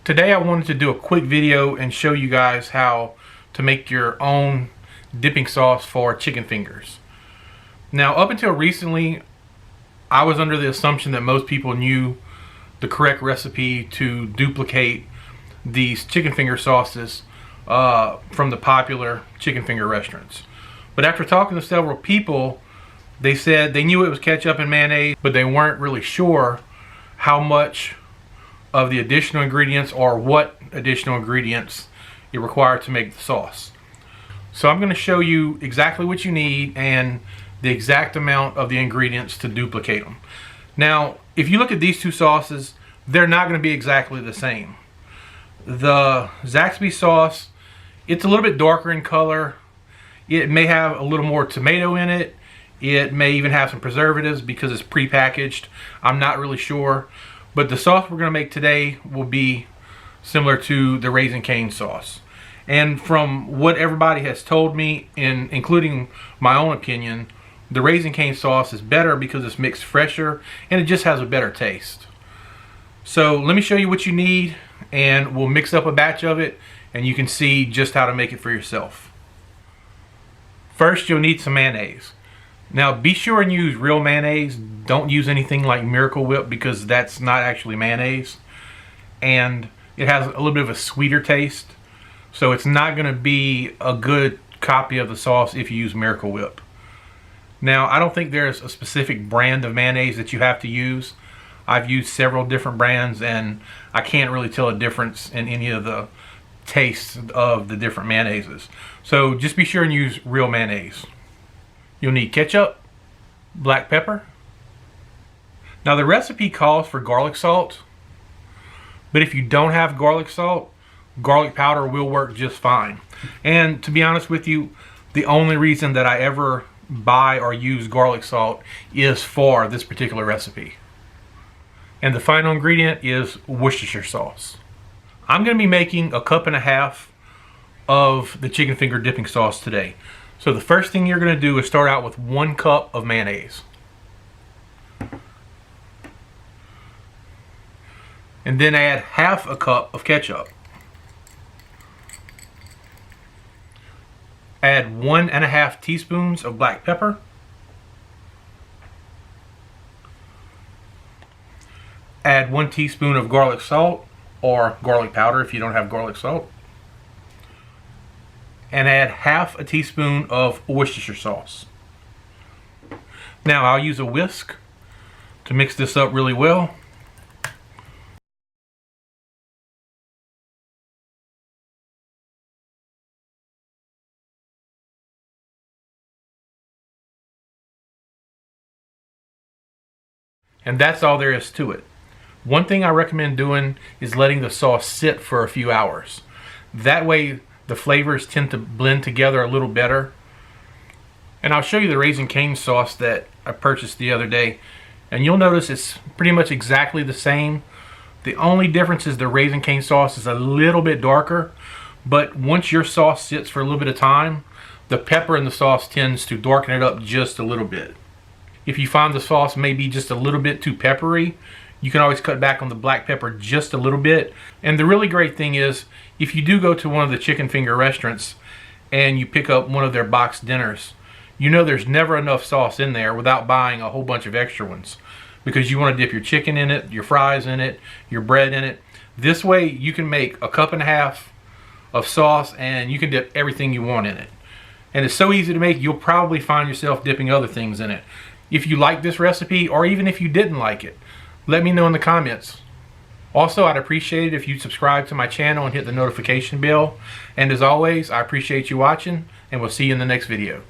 Today I wanted to do a quick video and show you guys how to make your own dipping sauce for chicken fingers. Now, up until recently, I was under the assumption that most people knew the correct recipe to duplicate these chicken finger sauces from the popular chicken finger restaurants. But after talking to several people, they said they knew it was ketchup and mayonnaise, but they weren't really sure how much of the additional ingredients or what additional ingredients it required to make the sauce. So I'm going to show you exactly what you need and the exact amount of the ingredients to duplicate them. Now, if you look at these two sauces, they're not going to be exactly the same. The ZAXBY'S sauce, it's a little bit darker in color. It may have a little more tomato in it. It may even have some preservatives because it's pre-packaged. I'm not really sure. But the sauce we're going to make today will be similar to the Raising Cane sauce. And from what everybody has told me, including my own opinion, the Raising Cane sauce is better because it's mixed fresher and it just has a better taste. So let me show you what you need and we'll mix up a batch of it and you can see just how to make it for yourself. First, you'll need some mayonnaise. Now, be sure and use real mayonnaise. Don't use anything like Miracle Whip because that's not actually mayonnaise. And it has a little bit of a sweeter taste. So it's not going to be a good copy of the sauce if you use Miracle Whip. Now, I don't think there's a specific brand of mayonnaise that you have to use. I've used several different brands and I can't really tell a difference in any of the tastes of the different mayonnaises. So just be sure and use real mayonnaise. You'll need ketchup, black pepper. Now the recipe calls for garlic salt, but if you don't have garlic salt, garlic powder will work just fine. And to be honest with you, the only reason that I ever buy or use garlic salt is for this particular recipe. And the final ingredient is Worcestershire sauce. I'm going to be making 1.5 cups of the chicken finger dipping sauce today. So the first thing you're going to do is start out with 1 cup of mayonnaise. And then add 1/2 cup of ketchup. Add 1.5 teaspoons of black pepper. Add 1 teaspoon of garlic salt or garlic powder if you don't have garlic salt. And add 1/2 teaspoon of Worcestershire sauce. Now I'll use a whisk to mix this up really well. And that's all there is to it. One thing I recommend doing is letting the sauce sit for a few hours. That way the flavors tend to blend together a little better. And I'll show you the Raising Cane sauce that I purchased the other day. And you'll notice it's pretty much exactly the same. The only difference is the Raising Cane sauce is a little bit darker. But once your sauce sits for a little bit of time, the pepper in the sauce tends to darken it up just a little bit. If you find the sauce may be just a little bit too peppery, you can always cut back on the black pepper just a little bit. And the really great thing is, if you do go to one of the chicken finger restaurants and you pick up one of their boxed dinners, you know there's never enough sauce in there without buying a whole bunch of extra ones. Because you want to dip your chicken in it, your fries in it, your bread in it. This way you can make 1.5 cups of sauce and you can dip everything you want in it. And it's so easy to make, you'll probably find yourself dipping other things in it. If you like this recipe, or even if you didn't like it, let me know in the comments. Also, I'd appreciate it if you'd subscribe to my channel and hit the notification bell. And as always, I appreciate you watching, and we'll see you in the next video.